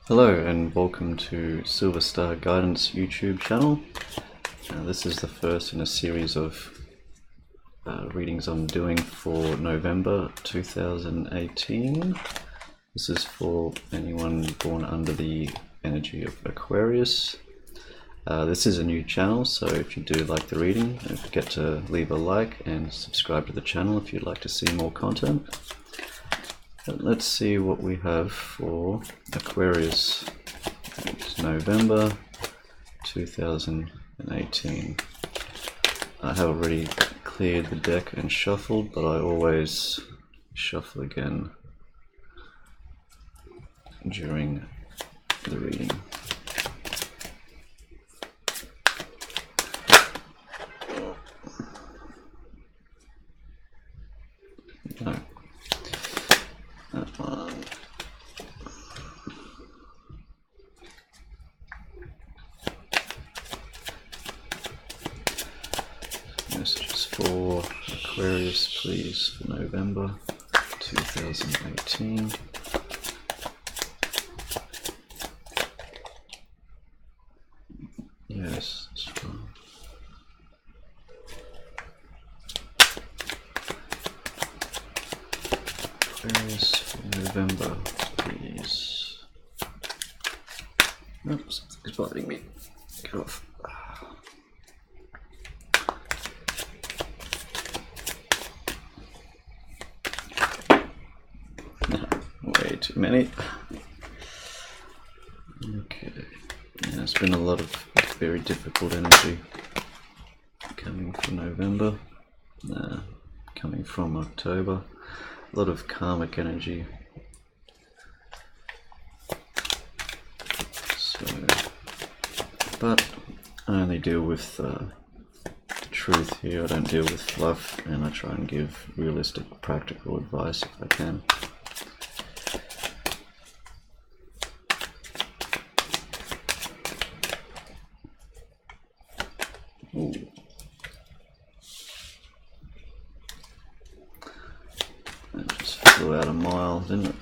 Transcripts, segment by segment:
Hello and welcome to Silver Star Guidance YouTube channel. This is the first in a series of readings I'm doing for November 2018. This is for anyone born under the energy of Aquarius. This is a new channel, so if you do like the reading, don't forget to leave a like and subscribe to the channel if you'd like to see more content. But let's see what we have for Aquarius. It's November 2018. I have already cleared the deck and shuffled, but I always shuffle again during the reading. No. That one. Messages for Aquarius, please, for November 2018. Yes, that's right. Aquarius for November, please. Nope, something's bothering me. Get off. Way too many. Okay. Yeah, it's been a lot of very difficult energy coming from November, coming from October. A lot of karmic energy. So, but I only deal with truth here. I don't deal with fluff, and I try and give realistic, practical advice if I can. Ooh. That just flew out a mile, didn't it?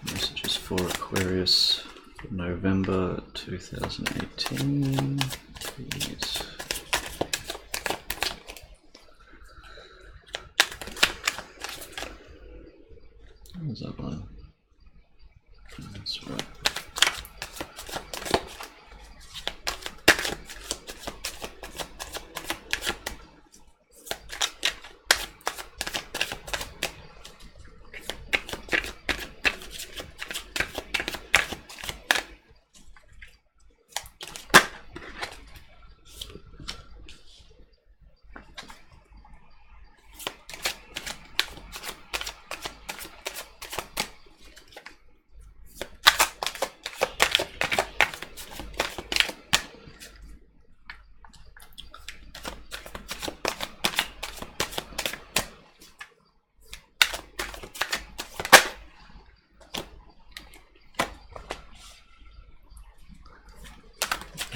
Messages for Aquarius for November 2018, please. What's that one? That's right.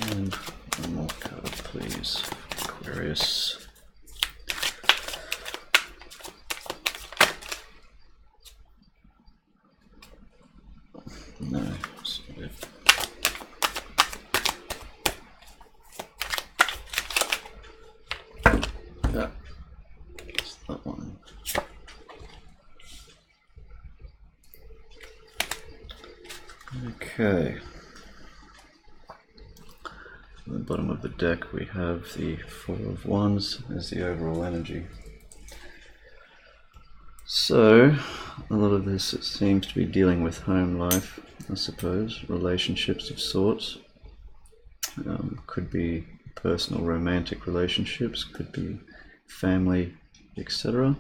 And one more card, please, Aquarius. No, that's not it. Yeah, it's that one. Okay. At the bottom of the deck we have the Four of Wands as the overall energy. So, a lot of this, it seems to be dealing with home life, I suppose, relationships of sorts. Could be personal romantic relationships, could be family, etc.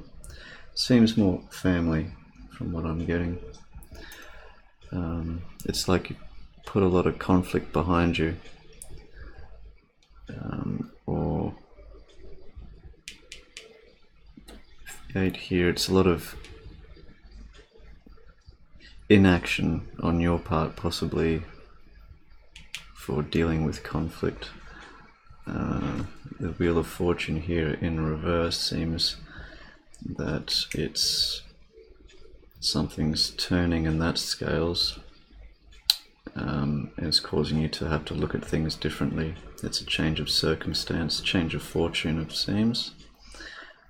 Seems more family from what I'm getting. It's like you put a lot of conflict behind you. Or right here, it's a lot of inaction on your part, possibly for dealing with conflict. The Wheel of Fortune here in reverse seems that something's turning in that scales, and it's causing you to have to look at things differently. It's a change of circumstance, change of fortune, it seems.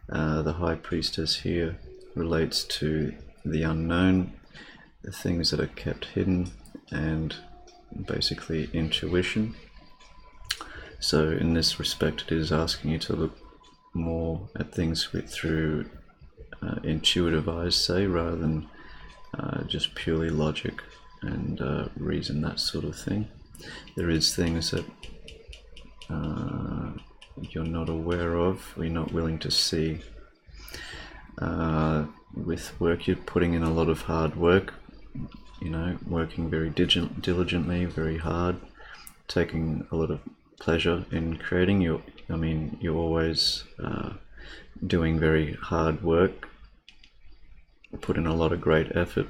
The High Priestess here relates to the unknown, the things that are kept hidden, and basically intuition. So in this respect, it is asking you to look more at things through intuitive eyes, say, rather than just purely logic and reason, that sort of thing. There is things that you're not aware of, or you're not willing to see. With work, you're putting in a lot of hard work, you know, working very diligently, very hard, taking a lot of pleasure in creating. You're always doing very hard work, put in a lot of great effort.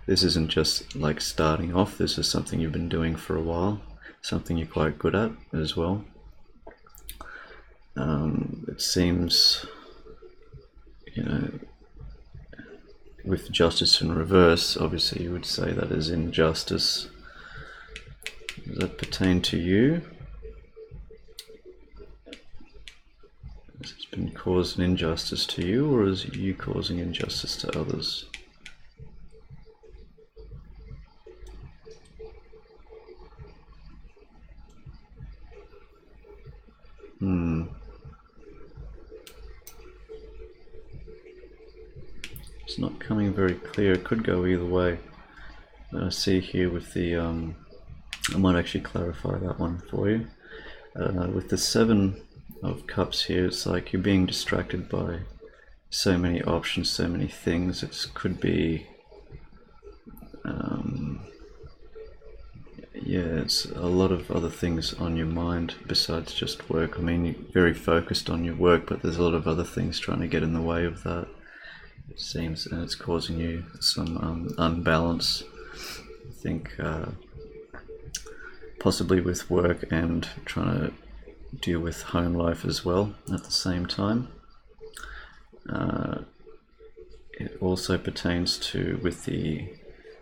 This isn't just like starting off, this is something you've been doing for a while, something you're quite good at as well. It seems, you know, with justice in reverse, obviously you would say that is injustice. Does that pertain to you? Has it been caused an injustice to you, or is you causing injustice to others? It's not coming very clear. It could go either way. I see here with the I might actually clarify that one for you. With the Seven of Cups here, it's like you're being distracted by so many options, so many things. It could be, yeah, it's a lot of other things on your mind besides just work. I mean, you're very focused on your work, but there's a lot of other things trying to get in the way of that, it seems, and it's causing you some unbalance. I think possibly with work and trying to deal with home life as well at the same time. It also pertains to, with the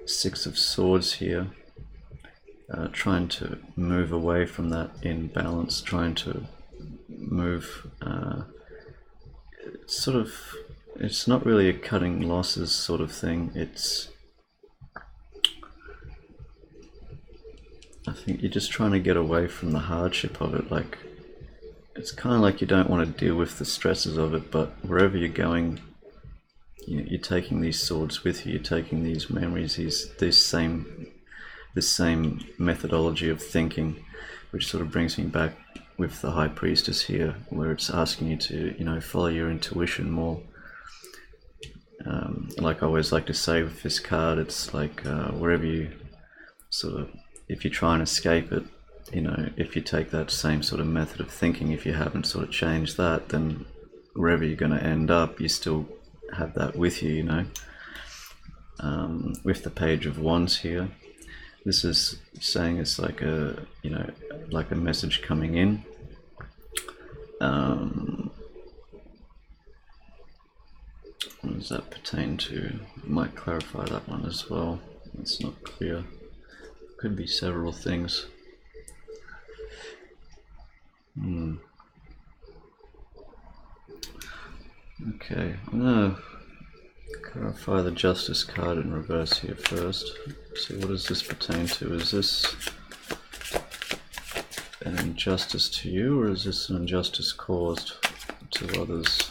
Six of Swords here, trying to move away from that imbalance, trying to move, it's not really a cutting losses sort of thing. I think you're just trying to get away from the hardship of it. Like, it's kind of like you don't want to deal with the stresses of it, but wherever you're going, you're taking these swords with you, you're taking these memories, this same methodology of thinking, which sort of brings me back with the High Priestess here, where it's asking you to, you know, follow your intuition more. Like I always like to say with this card, it's like wherever you sort of, if you try and escape it, you know, if you take that same sort of method of thinking, if you haven't sort of changed that, then wherever you're going to end up, you still have that with you, you know. With the Page of Wands here, this is saying it's like a, you know, like a message coming in. What does that pertain to? I might clarify that one as well. It's not clear. Could be several things. Okay, I'm gonna clarify the Justice card in reverse here first. See, what does this pertain to? Is this an injustice to you, or is this an injustice caused to others?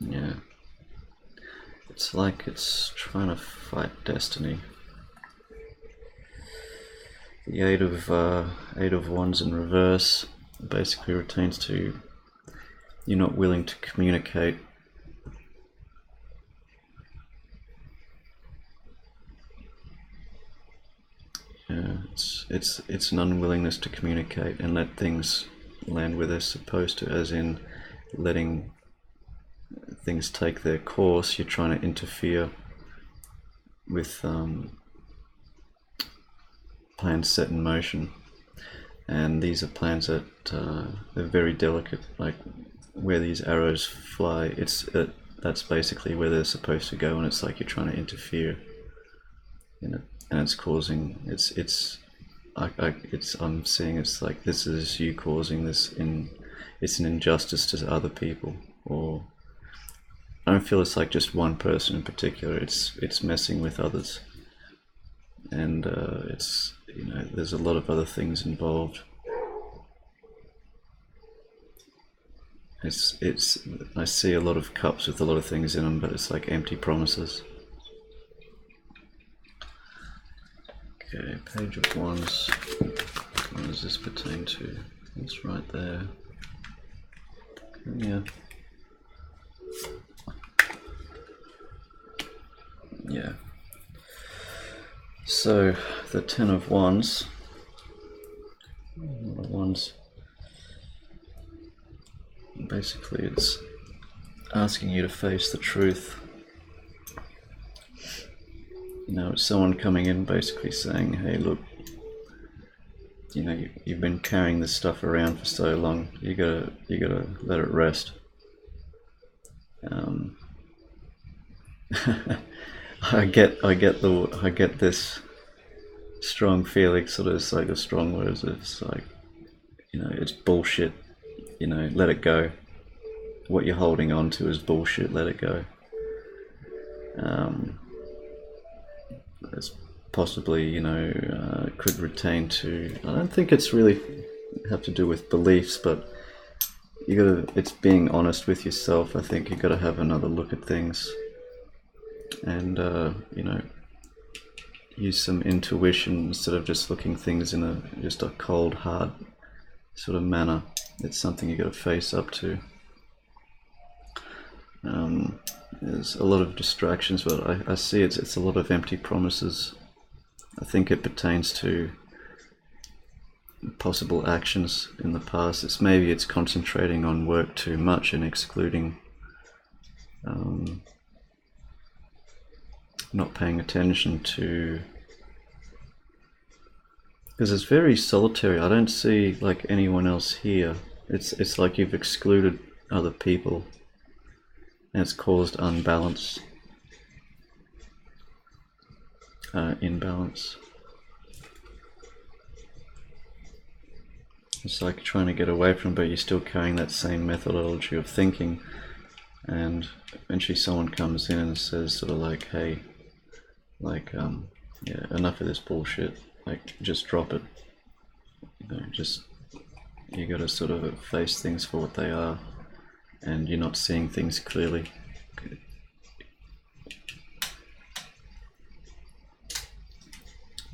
Yeah, it's like it's trying to fight destiny. The Eight of Wands in reverse basically retains to you're not willing to communicate it's an unwillingness to communicate and let things land where they're supposed to, as in letting things take their course. You're trying to interfere with plans set in motion, and these are plans that they're very delicate. Like where these arrows fly, that's basically where they're supposed to go, and it's like you're trying to interfere in it, and it's causing I'm seeing it's like this is you causing this it's an injustice to other people, or I don't feel it's like just one person in particular. It's messing with others, and it's, you know, there's a lot of other things involved. I see a lot of cups with a lot of things in them, but it's like empty promises. Okay, Page of Wands. What does this pertain to? It's right there. Yeah. Yeah. So the Ten of Wands. Basically, it's asking you to face the truth. You know, it's someone coming in basically saying, hey, look, you know, you've been carrying this stuff around for so long, you gotta let it rest. I get this strong feeling, sort of, it's like the strong words, it's like, you know, it's bullshit, you know, let it go. What you're holding on to is bullshit, let it go. It's possibly, you know, could retain to, I don't think it's really have to do with beliefs, but it's being honest with yourself. I think you gotta have another look at things, and you know, use some intuition instead of just looking things in just a cold, hard sort of manner. It's something you gotta face up to. There's a lot of distractions, but I see it's a lot of empty promises. I think it pertains to possible actions in the past. Maybe it's concentrating on work too much and excluding, not paying attention to, because it's very solitary. I don't see like anyone else here. It's like you've excluded other people, and it's caused imbalance. It's like trying to get away from, but you're still carrying that same methodology of thinking. And eventually someone comes in and says sort of like, hey, like, yeah, enough of this bullshit, like, just drop it. You know, you gotta sort of face things for what they are, and you're not seeing things clearly.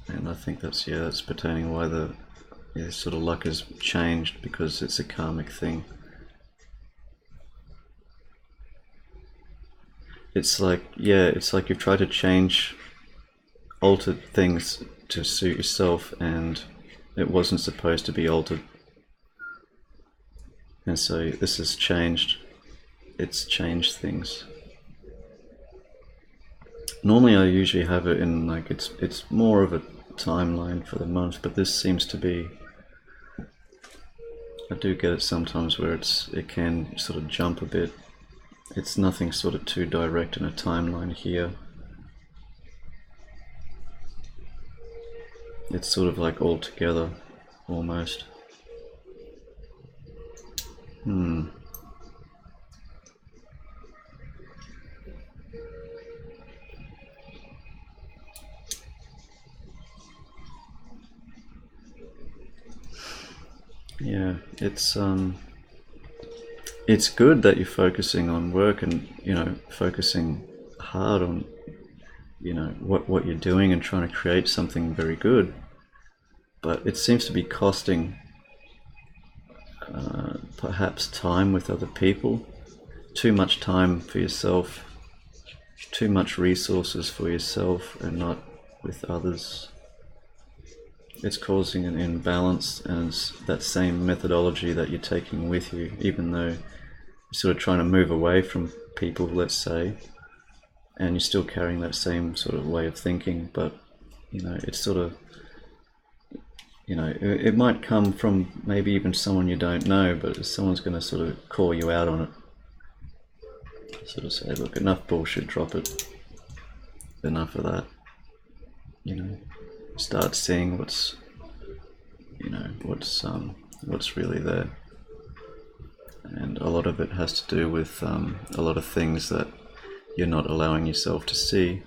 And I think that's pertaining why the sort of luck has changed, because it's a karmic thing. It's like, it's like you've tried to change, altered things to suit yourself, and it wasn't supposed to be altered. And so this has changed. It's changed things. Normally I usually have it in like, it's more of a timeline for the month, but this seems to be, I do get it sometimes where it can sort of jump a bit. It's nothing sort of too direct in a timeline here. It's sort of like all together, almost. Yeah, it's good that you're focusing on work and, you know, focusing hard on, you know, what you're doing and trying to create something very good. But it seems to be costing perhaps time with other people, too much time for yourself, too much resources for yourself and not with others. it's causing an imbalance, and it's that same methodology that you're taking with you, even though you're sort of trying to move away from people, let's say, and you're still carrying that same sort of way of thinking, but you know, it's sort of, you know, it might come from maybe even someone you don't know, but someone's going to sort of call you out on it. Sort of say, look, enough bullshit, drop it. Enough of that. You know, start seeing what's, you know, what's really there. And a lot of it has to do with a lot of things that you're not allowing yourself to see,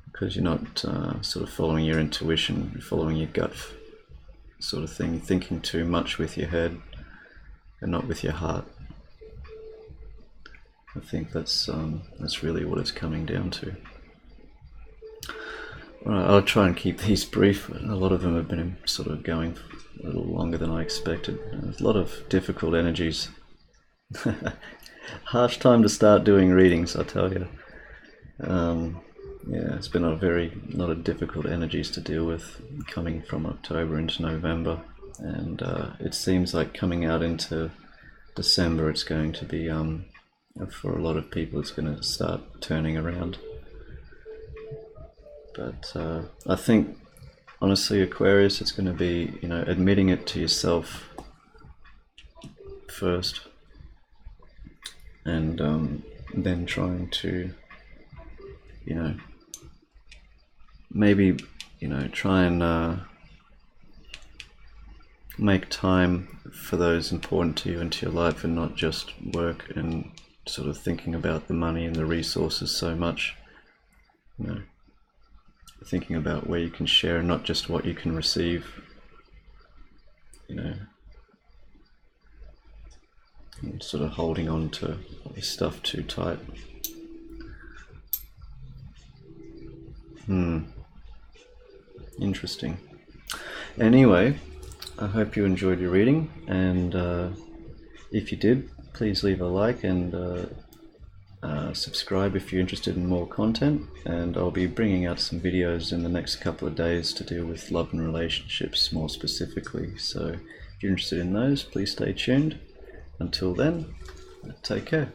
because you're not sort of following your intuition, you're following your gut sort of thing. You're thinking too much with your head and not with your heart. I think that's really what it's coming down to. Alright, I'll try and keep these brief. A lot of them have been sort of going a little longer than I expected. There's a lot of difficult energies. Harsh time to start doing readings, I tell you. Yeah, it's been a lot of difficult energies to deal with coming from October into November, and it seems like coming out into December it's going to be, for a lot of people, it's going to start turning around. But I think, honestly, Aquarius, it's going to be, you know, admitting it to yourself first, and then trying to, you know, maybe, you know, try and make time for those important to you into your life, and not just work and sort of thinking about the money and the resources so much. You know, thinking about where you can share and not just what you can receive. You know, and sort of holding on to your stuff too tight. Interesting. Anyway, I hope you enjoyed your reading, and if you did, please leave a like and subscribe if you're interested in more content, and I'll be bringing out some videos in the next couple of days to deal with love and relationships more specifically. So if you're interested in those, please stay tuned. Until then, take care.